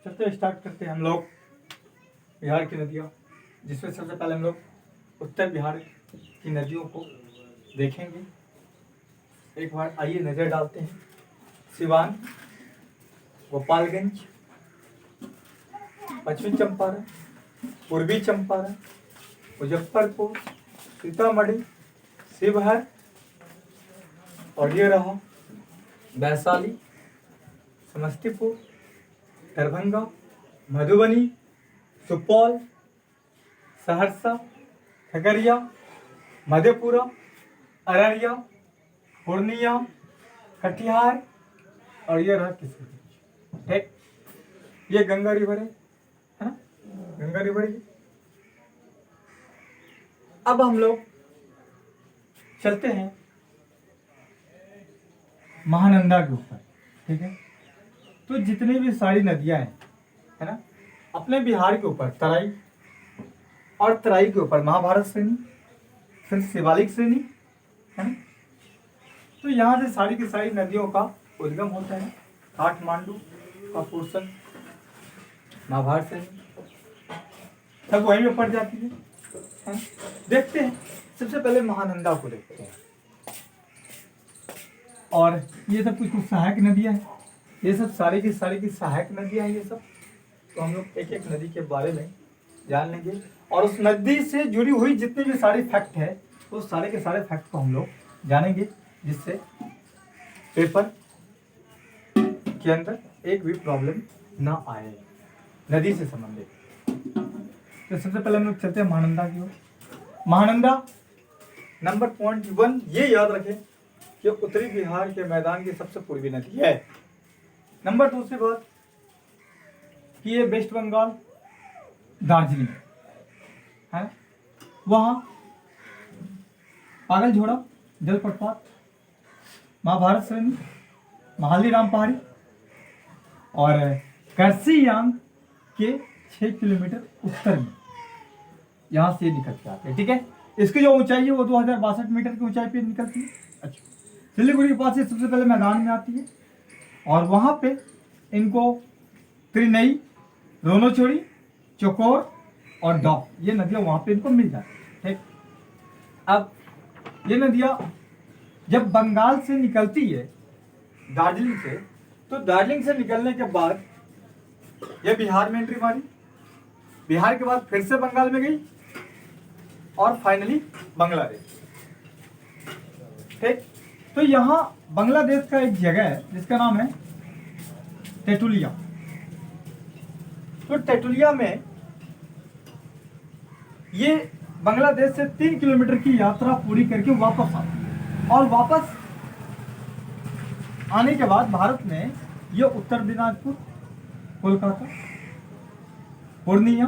चलते स्टार्ट करते हैं हम लोग बिहार की नदियाँ, जिसमें सबसे पहले हम लोग उत्तर बिहार की नदियों को देखेंगे। एक बार आइए नज़र डालते हैं। सिवान, गोपालगंज, पश्चिमी चंपारण, पूर्वी चंपारण, मुजफ्फरपुर, सीतामढ़ी, शिवहर और ये रहा वैशाली, समस्तीपुर, दरभंगा, मधुबनी, सुपौल, सहरसा, खगड़िया, मधेपुरा, अररिया, पूर्णिया, कटिहार और ये रहा किशनगंज। ठीक, ये गंगा रिवर है ना, गंगा रिवर है। अब हम लोग चलते हैं महानंदा के ऊपर। ठीक है, तो जितनी भी सारी नदियां हैं है ना, अपने बिहार के ऊपर तराई और तराई के ऊपर महाभारत श्रेणी, फिर शिवालिक श्रेणी है ना। तो यहाँ से सारी की सारी नदियों का उद्गम होता है। काठमांडू का पोर्शन महाभारत श्रेणी सब वहीं में पड़ जाती है। देखते हैं, सबसे पहले महानंदा को देखते हैं। और ये सब कुछ सहायक नदियां हैं, ये सब सारी की सहायक नदियां हैं ये सब। तो हम लोग एक एक नदी के बारे में जान लेंगे और उस नदी से जुड़ी हुई जितनी भी सारी फैक्ट है वो सारे के सारे फैक्ट को हम लोग जानेंगे, जिससे पेपर के अंदर एक भी प्रॉब्लम ना आए नदी से संबंधित। तो सबसे पहले हम लोग चलते हैं महानंदा की ओर। महानंदा नंबर पॉइंट 1 ये याद रखें कि उत्तरी बिहार के मैदान की सबसे पूर्वी नदी है। नंबर 2 से बात कि ये वेस्ट बंगाल, दार्जिलिंग है, वहाँ पागलझोड़ा जलप्रपात, महाभारत श्रेणी, महालीराम पहाड़ी और कर्सियांग के 6 किलोमीटर उत्तर में यहाँ से निकल के आते हैं। ठीक है, इसकी जो ऊंचाई है वो 2062 मीटर की ऊंचाई पे निकलती है। अच्छा, सिलीगुड़ी के पास से सबसे पहले मैदान में आती है और वहाँ पे इनको त्रिनई, रोनोचोड़ी, चकोर और डॉक ये नदियाँ वहाँ पे इनको मिल जाती है। ठीक, अब ये नदियाँ जब बंगाल से निकलती है दार्जिलिंग से, तो दार्जिलिंग से निकलने के बाद ये बिहार में एंट्री मारी, बिहार के बाद फिर से बंगाल में गई और फाइनली बांग्लादेश। ठीक, तो यहाँ बांग्लादेश का एक जगह है जिसका नाम है तेतुलिया। तो तेतुलिया में ये बांग्लादेश से 3 किलोमीटर की यात्रा पूरी करके वापस आती है और वापस आने के बाद भारत में ये उत्तर दिनाजपुर, कोलकाता, पूर्णिया,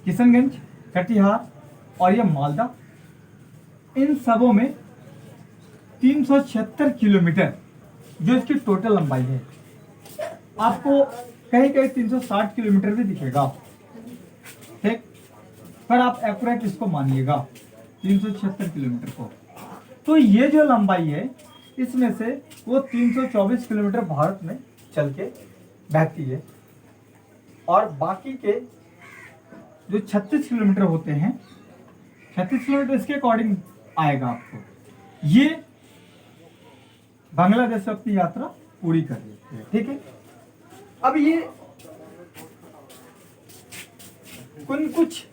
किशनगंज, कटिहार और ये मालदा, इन सबों में 376 किलोमीटर जो इसकी टोटल लंबाई है। आपको कहीं कहीं 360 किलोमीटर भी दिखेगा। ठीक, पर आप एक्यूरेट इसको मानिएगा 376 किलोमीटर को। तो ये जो लंबाई है इसमें से वो 324 किलोमीटर भारत में चल के बहती है और बाकी के जो 36 किलोमीटर होते हैं, 36 किलोमीटर इसके अकॉर्डिंग आएगा आपको। ये बांग्लादेश से अपनी यात्रा पूरी कर लेते हैं। ठीक है, अब ये कुछ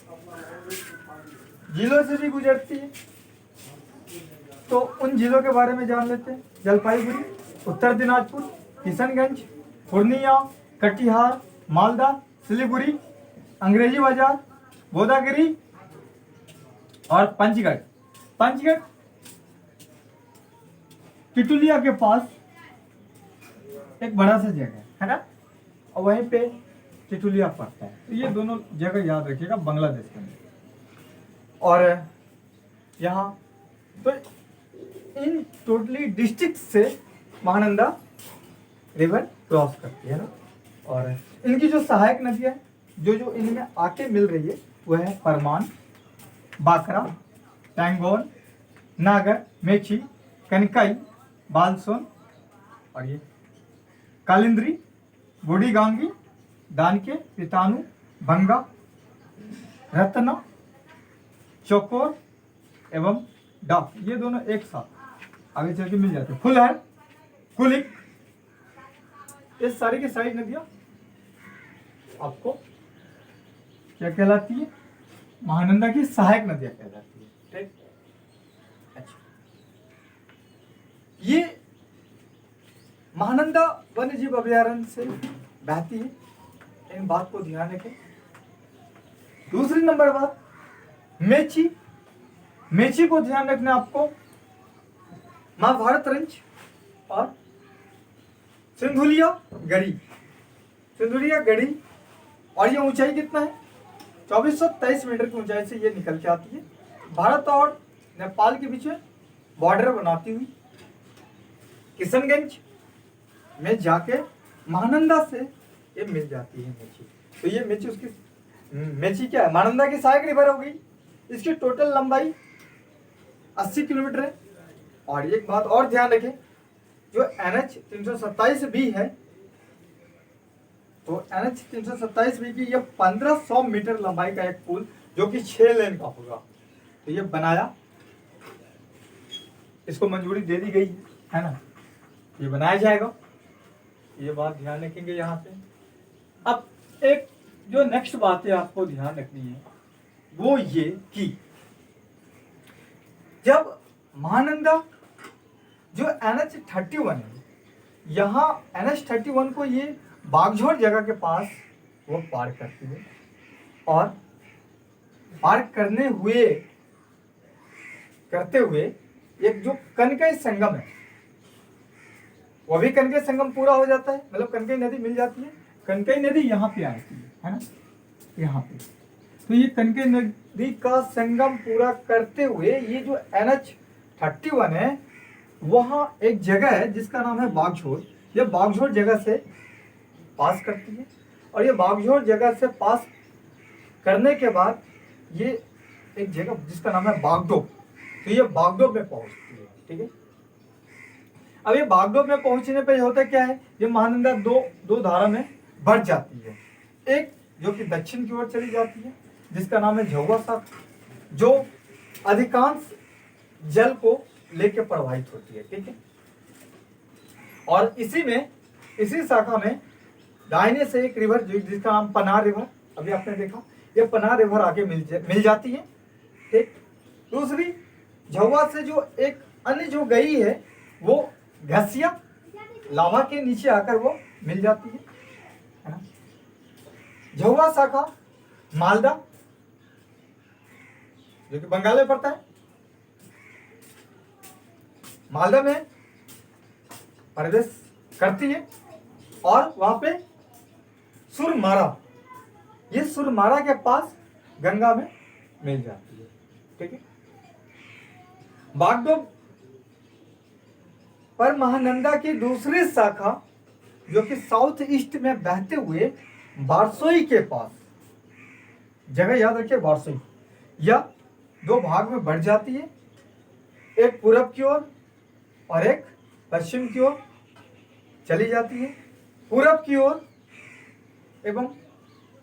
जिलों से भी गुजरती है, तो उन जिलों के बारे में जान लेते हैं। जलपाईगुड़ी, उत्तर दिनाजपुर, किशनगंज, पूर्णिया, कटिहार, मालदा, सिलीगुड़ी, अंग्रेजी बाजार, गोदावरी और पंचगढ़। पंचगढ़ टिटुलिया के पास एक बड़ा सा जगह है ना, और वहीं पे टिटुलिया पड़ता है। तो ये दोनों जगह याद रखिएगा बांग्लादेश के अंदर। और यहाँ तो इन टोटली डिस्ट्रिक्ट से महानंदा रिवर क्रॉस करती है ना। और इनकी जो सहायक नदियाँ जो इनमें आके मिल रही है वह है परमान, बाकरा, टैंगोन, नागर, मेची, कनकई, बालसोन और ये कालिंद्री, बूढ़ी गांगी दानके, पितानु, भंगा, रत्ना, चौकोर एवं डाक, ये दोनों एक साथ आगे चल के मिल जाते हैं। फुलहर, कुलिक, ये सारी की सारी नदियां आपको क्या कहलाती है? महानंदा की सहायक नदियां कहलाती है। ठीक, अच्छा, ये महानंदा वन्य जीव अभयारण्य से बहती है, इन बात को ध्यान रखें। दूसरी नंबर बात, मेची, मेची को ध्यान रखना आपको। महाभारत रेंज और सिंधुलिया गढ़ी, सिंधुलिया गढ़ी, और ये ऊंचाई कितना है? 2423 मीटर की ऊंचाई से ये निकल के आती है। भारत और नेपाल के बीच में बॉर्डर बनाती हुई किशनगंज में जाके महानंदा से ये मिल जाती है मेची। तो ये मेची उसकी मेची क्या है? महानंदा की सहायक रिवर हो गई। इसकी टोटल लंबाई 80 किलोमीटर है। और एक बात और ध्यान रखें, जो NH 327B है, तो NH 327B की ये 1500 मीटर लंबाई का एक पुल जो कि 6 लेन का होगा, तो ये बनाया, इसको मंजूरी दे दी गई है ना, ये बनाया जाएगा। ये बात ध्यान रखेंगे यहाँ पे। अब एक जो नेक्स्ट बात है आपको ध्यान रखनी है वो ये कि जब महानंदा जो NH 31 है, यहाँ NH 31 को ये बागझोर जगह के पास वो पार करती है, और पार करते हुए एक जो कनकई संगम है, वो भी कनकई संगम पूरा हो जाता है, मतलब कनकई नदी मिल जाती है। कनकई नदी यहाँ पे आती है ना, यहाँ पे। तो ये कनकई नदी का संगम पूरा करते हुए ये जो NH 31 है, वहाँ एक जगह है जिसका नाम है बागझोर। ये बागझोर जगह से पास करती है, और ये बागझोर जगह से पास करने के बाद ये एक जगह जिसका नाम है बागडोब, तो ये बागडोब में पहुंचती है। ठीक है, अब ये बागडोब में पहुंचने पे होता क्या है, ये महानंदा दो धारा में बढ़ जाती है। एक जो कि दक्षिण की ओर चली जाती है जिसका नाम है झौवा शाखा, जो अधिकांश जल को लेके प्रवाहित होती है। ठीक है, और इसी शाखा में दाहिने से एक रिवर जिसका नाम पनार रिवर, अभी आपने देखा, ये पनार रिवर आगे मिल जाती है। ठीक, दूसरी झौवा से जो एक अन्य जो गई है वो घसिया लावा के नीचे आकर वो मिल जाती है ना। झौवा शाखा मालदा जो कि बंगाल में पड़ता है, मालदा में प्रवेश करती है, और वहां पे सुरमारा, ये सुरमारा के पास गंगा में मिल जाती है। ठीक है, बागडोब पर महानंदा की दूसरी शाखा जो कि साउथ ईस्ट में बहते हुए बारसोई के पास, जगह याद रखिए बारसोई, या दो भाग में बढ़ जाती है, एक पूरब की ओर और एक पश्चिम की ओर चली जाती है। पूरब की ओर एवं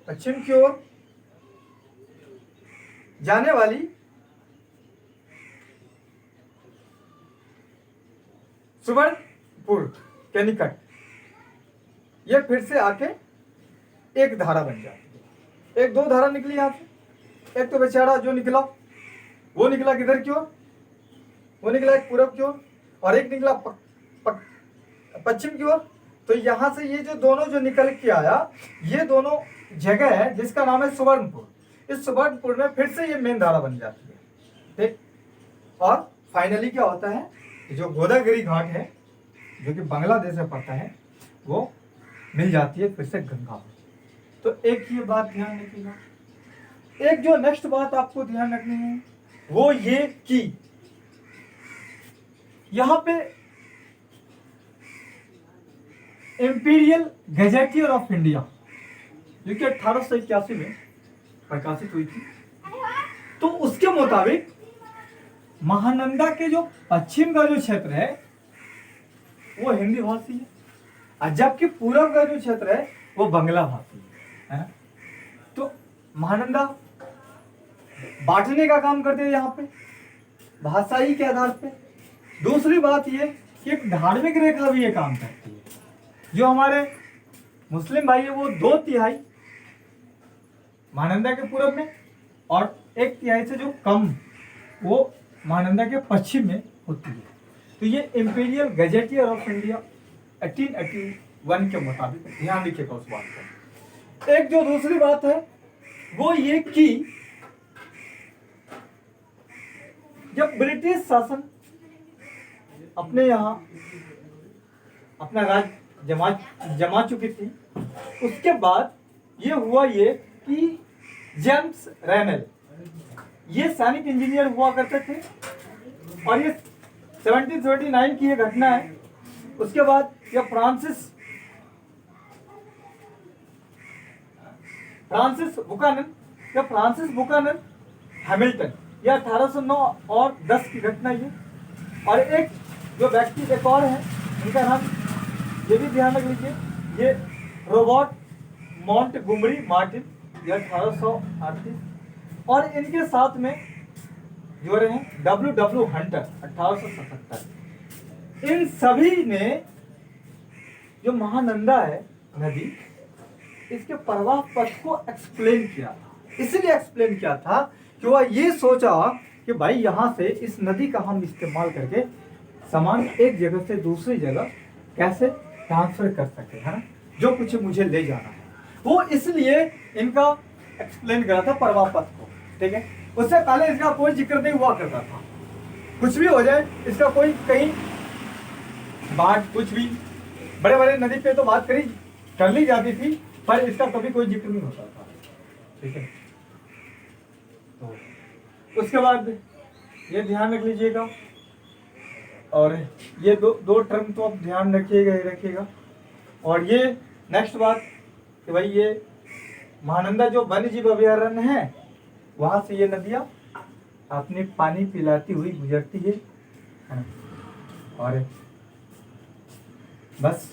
पश्चिम की ओर जाने वाली सुवर्णपुर के निकट यह फिर से आके एक धारा बन जाती है। एक दो धारा निकली यहां से, एक तो बेचारा जो निकला वो निकला किधर की ओर, वो निकला एक पूरब की ओर, और एक निकला पश्चिम की ओर। तो यहां से ये जो दोनों जो निकल के आया, ये दोनों जगह है जिसका नाम है सुवर्णपुर। इस सुवर्णपुर में फिर से ये मेन धारा बन जाती है। ठीक, और फाइनली क्या होता है, जो गोदावरी घाट है जो कि बांग्लादेश में पड़ता है, वो मिल जाती है फिर से गंगा में। तो एक ये बात ध्यान रखिएगा। एक जो नेक्स्ट बात आपको ध्यान रखनी है वो ये कि यहां पे इंपीरियल गजेटियर ऑफ इंडिया जो कि 1881 में प्रकाशित हुई थी, तो उसके मुताबिक महानंदा के जो पश्चिम का जो क्षेत्र है वो हिंदी भाषी है, और जबकि पूर्व का जो क्षेत्र है वो बंगला भाषी है। है ना। तो महानंदा बांटने का काम करते हैं यहाँ पे भाषाई के आधार पे। दूसरी बात ये कि एक धार्मिक रेखा भी ये काम करती है। जो हमारे मुस्लिम भाई है वो 2/3 महानंदा के पूरब में और 1/3 से जो कम वो महानंदा के पश्चिम में होती है। तो ये इंपीरियल गजेटियर ऑफ इंडिया 1881 के मुताबिक ध्यान रखिएगा उस बात पर। एक जो दूसरी बात है वो ये कि जब ब्रिटिश शासन अपने यहाँ अपना राज जमा चुकी थी, उसके बाद ये हुआ ये कि जेम्स रेमेल ये सैनिक इंजीनियर हुआ करते थे और ये 1739 की ये घटना है। उसके बाद ये फ्रांसिस बुकानन हैमिल्टन, यह 1809 और 10 की घटना ये। और एक जो व्यक्ति एक और है उनका नाम ये भी ध्यान रख लीजिए, ये रॉबर्ट मॉन्टगोमरी मार्टिन, यह 1838। और इनके साथ में जो रहे W हंटर 1877। इन सभी ने जो महानंदा है नदी इसके प्रवाह पथ को एक्सप्लेन किया था। इसलिए एक्सप्लेन किया था कि वह ये सोचा कि भाई यहाँ से इस नदी का हम इस्तेमाल करके सामान एक जगह से दूसरी जगह कैसे ट्रांसफर कर सके, है ना, जो कुछ मुझे ले जाना है वो। इसलिए इनका एक्सप्लेन करा था प्रवाह पथ को, ठीक है। उससे पहले इसका कोई जिक्र नहीं हुआ करता था। कुछ भी हो जाए इसका कोई कहीं बात, कुछ भी बड़े बड़े नदी पे तो बात कर ली जाती थी, पर इसका कभी कोई जिक्र नहीं होता था, ठीक है। तो उसके बाद ये ध्यान रख लीजिएगा। और ये दो टर्म तो आप ध्यान रखिएगा ही रखिएगा। और ये नेक्स्ट बात कि भाई ये महानंदा जो वन्य जीव अभयारण्य है वहां से ये नदियां अपने पानी पिलाती हुई गुजरती है ना। और बस